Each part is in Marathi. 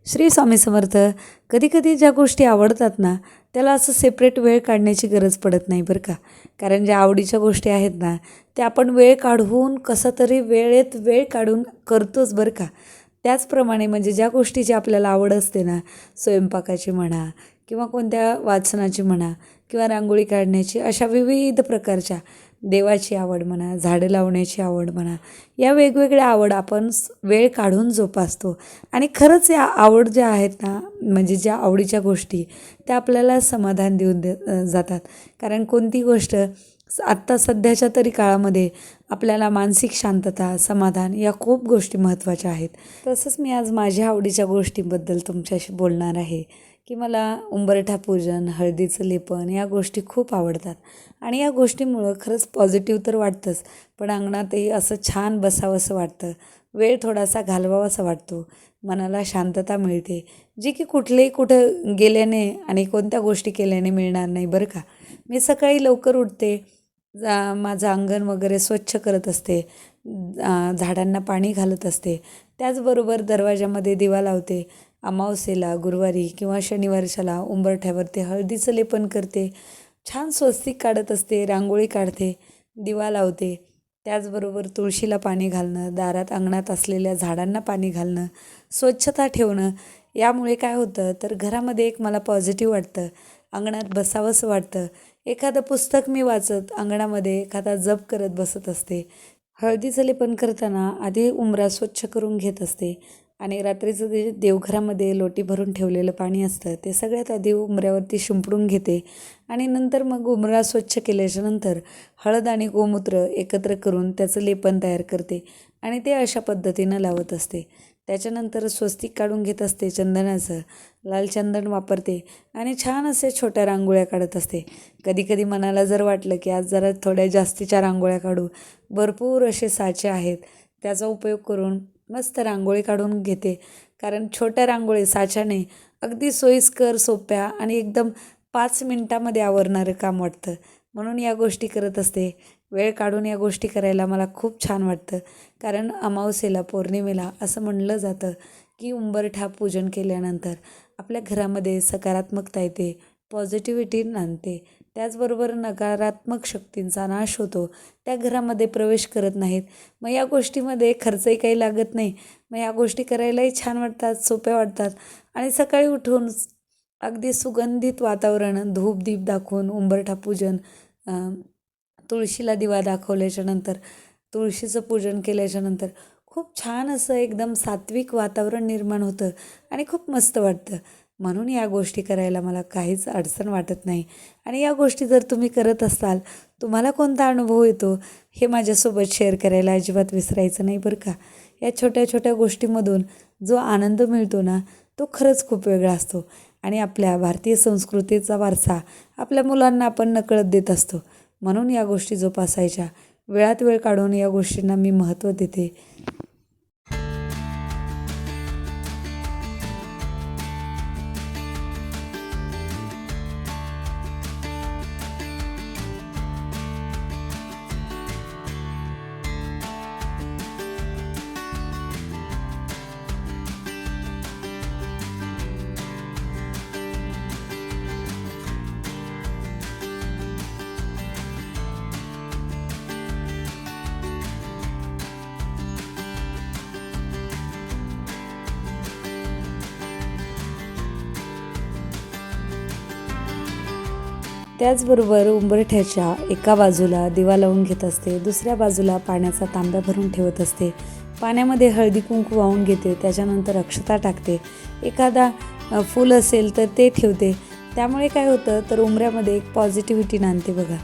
श्री स्वामी समर्थ. कधीकधी ज्या गोष्टी आवडतात ना, त्याला असं सेपरेट वेळ काढण्याची गरज पडत नाही बरं का. कारण ज्या आवडीच्या गोष्टी आहेत ना, त्या आपण वेळ काढून कसं तरी वेळेत वेळ काढून करतोच बरं का. त्याचप्रमाणे म्हणजे ज्या गोष्टीची आपल्याला आवड असते ना, स्वयंपाकाची म्हणा किंवा कोणत्या वाचनाची म्हणा किंवा रांगोळी काढण्याची, अशा विविध प्रकारच्या देवाची आवड म्हणा, झाडं लावण्याची आवड म्हणा, या वेगवेगळ्या आवड आपण वेळ काढून जोपासतो. आणि खरंच या आवड ज्या आहेत ना, म्हणजे ज्या आवडीच्या गोष्टी, त्या आपल्याला समाधान देऊन जातात. कारण कोणती गोष्ट आत्ता सध्याच्या तरी काळामध्ये आपल्याला मानसिक शांतता, समाधान या खूप गोष्टी महत्त्वाच्या आहेत. तसंच मी आज माझ्या आवडीच्या गोष्टींबद्दल तुमच्याशी बोलणार आहे की मला उंबरठा पूजन, हळदीचं लेपन या गोष्टी खूप आवडतात. आणि या गोष्टीमुळं खरंच पॉझिटिव्ह तर वाटतंच, पण अंगणातही असं छान बसावंसं वाटतं, वेळ थोडासा घालवावासा वाटतो, मनाला शांतता मिळते, जी की कुठं गेल्याने आणि कोणत्या गोष्टी केल्याने मिळणार नाही बरं का. मी सकाळी लवकर उठते, माझं अंगण वगैरे स्वच्छ करत असते, झाडांना पाणी घालत असते, त्याचबरोबर दरवाजामध्ये दिवा लावते. अमावस्येला, गुरुवारी किंवा शनिवारच्याला उंबरठ्यावरती हळदीचं लेपन करते, छान स्वस्तिक काढत असते, रांगोळी काढते, दिवा लावते. त्याचबरोबर तुळशीला पाणी घालणं, दारात अंगणात असलेल्या झाडांना पाणी घालणं, स्वच्छता ठेवणं, यामुळे काय होतं तर घरामध्ये एक मला पॉझिटिव्ह वाटतं, अंगणात बसावंसं वाटतं. एखादं पुस्तक मी वाचत अंगणामध्ये एखादा जप करत बसत असते. हळदीचं लेपन करताना आधी उंबरा स्वच्छ करून घेत असते आणि रात्रीचं जे देवघरामध्ये लोटी भरून ठेवलेलं पाणी असतं ते सगळ्यात आधी उंबऱ्यावरती शिंपडून घेते आणि नंतर मग उंबरा स्वच्छ केल्याच्यानंतर हळद आणि गोमूत्र एकत्र करून त्याचं लेपन तयार करते आणि ते अशा पद्धतीनं लावत असते. त्याच्यानंतर स्वस्तिक काढून घेत असते चंदनाचं, लाल चंदन वापरते आणि छान असे छोट्या रांगोळ्या काढत असते. कधीकधी मनाला जर वाटलं की आज जरा थोड्या जास्तीच्या रांगोळ्या काढू, भरपूर असे साचे आहेत, त्याचा उपयोग करून मस्त रांगोळी काढून घेते. कारण छोट्या रांगोळी साच्याने अगदी सोयीस्कर, सोप्या आणि एकदम 5 मिनटामध्ये आवरणारं काम वाटतं. म्हणून या गोष्टी करत असते. वेळ काढून या गोष्टी करायला मला खूप छान वाटतं. कारण अमावस्येला, पौर्णिमेला असं म्हणलं जातं की उंबरठा पूजन केल्यानंतर आपल्या घरामध्ये सकारात्मकता येते, पॉझिटिव्हिटी नांदते. त्याचबरोबर नकारात्मक शक्तींचा नाश होतो, त्या घरामध्ये प्रवेश करत नाहीत. मग या गोष्टीमध्ये खर्चही काही लागत नाही. मग या गोष्टी करायलाही छान वाटतात, सोप्या वाटतात आणि सकाळी उठून अगदी सुगंधित वातावरण, धूप-दीप दाखवून उंबरठा पूजन, तुळशीला दिवा दाखवल्याच्यानंतर, तुळशीचं पूजन केल्याच्यानंतर खूप छान असं एकदम सात्विक वातावरण निर्माण होतं आणि खूप मस्त वाटतं. म्हणून या गोष्टी करायला मला काहीच अडचण वाटत नाही. आणि या गोष्टी जर तुम्ही करत असाल, तुम्हाला कोणता अनुभव येतो हे माझ्यासोबत शेअर करायला अजिबात विसरायचं नाही बरं का. या छोट्या छोट्या गोष्टींमधून जो आनंद मिळतो ना, तो खरंच खूप वेगळा असतो आणि आपल्या भारतीय संस्कृतीचा वारसा आपल्या मुलांना आपण नकळत देत असतो. म्हणून या गोष्टी जोपासायच्या, वेळात वेळ काढून या गोष्टींना मी महत्त्व देते. त्याचबरोबर उंबरठ्याच्या एका बाजूला दिवा लावून घेत असते, दुसऱ्या बाजूला पाण्याचा तांब्या भरून ठेवत असते. पाण्यामध्ये हळदी कुंकू वाहून घेते, त्याच्यानंतर अक्षता टाकते, एखादा फूल असेल तर ते ठेवते. त्यामुळे काय होतं तर उंबऱ्यामध्ये एक पॉझिटिव्हिटी नांदते बघा.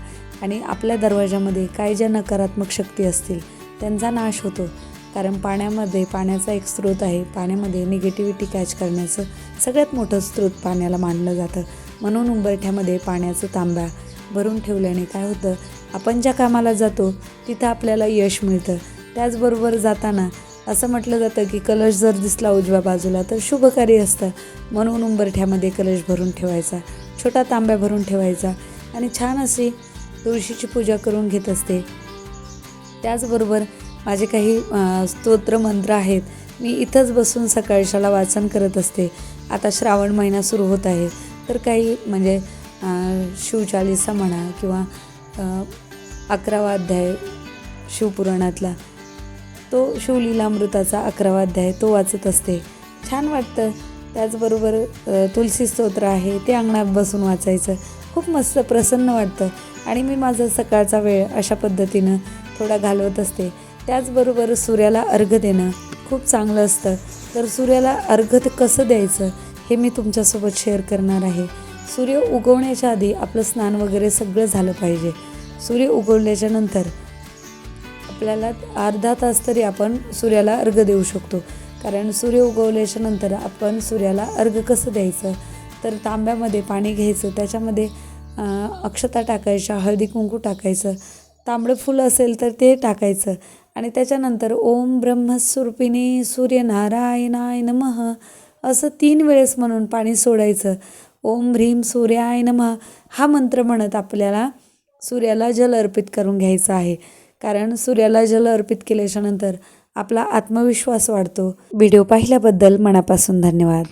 आणि आपल्या दरवाजामध्ये काय ज्या नकारात्मक शक्ती असतील त्यांचा नाश होतो. कारण पाण्याचा एक स्रोत आहे, पाण्यामध्ये निगेटिव्हिटी कॅच करण्याचं सगळ्यात मोठं स्रोत पाण्याला मानलं जातं. म्हणून उंबरठ्यामध्ये पाण्याचं तांब्या भरून ठेवल्याने काय होतं, आपण ज्या कामाला जातो तिथं आपल्याला यश मिळतं. त्याचबरोबर जाताना असं म्हटलं जातं की कलश जर दिसला उजव्या बाजूला तर शुभकारी असतं. म्हणून उंबरठ्यामध्ये कलश भरून ठेवायचा, छोटा तांब्या भरून ठेवायचा आणि छान अशी तुळशीची पूजा करून घेत असते. त्याचबरोबर माझे काही स्तोत्र मंत्र आहेत मी इथंच बसून सकाळच्याला वाचन करत असते. आता श्रावण महिना सुरू होत आहे, तर काही म्हणजे शिवचालीसा म्हणा किंवा 11वा अध्याय शिवपुराणातला, तो शिवलीलामृताचा 11वा अध्याय तो वाचत असते. छान वाटतं. त्याचबरोबर तुलसी स्तोत्र आहे ते अंगणात बसून वाचायचं, खूप मस्त प्रसन्न वाटतं आणि मी माझा सकाळचा वेळ अशा पद्धतीनं थोडा घालवत असते. त्याचबरोबर सूर्याला अर्घ्य देणं खूप चांगलं असतं. तर सूर्याला अर्घ्य कसं द्यायचं हे मी तुमच्यासोबत शेअर करणार आहे. सूर्य उगवण्याच्या आधी आपलं स्नान वगैरे सगळं झालं पाहिजे. सूर्य उगवल्याच्या नंतर आपल्याला अर्धा तास तरी आपण सूर्याला अर्घ्य देऊ शकतो. कारण सूर्य उगवल्याच्या नंतर आपण सूर्याला अर्घ्य कसं द्यायचं, तर तांब्यामध्ये पाणी घ्यायचं, त्याच्यामध्ये अक्षता टाकायच्या, हळदी कुंकू टाकायचं, तांबडं फुलं असेल तर ते टाकायचं आणि त्याच्यानंतर ओम ब्रह्मस्वरूपिणी सूर्यनारायणाय नमः असं 3 वेळेस म्हणून पाणी सोडायचं. ओम ह्रीं सूर्याय नमः हा मंत्र म्हणत आपल्याला सूर्याला जल अर्पित करून घ्यायचं आहे. कारण सूर्याला जल अर्पित केल्याच्यानंतर आपला आत्मविश्वास वाढतो. व्हिडिओ पाहिल्याबद्दल मनापासून धन्यवाद.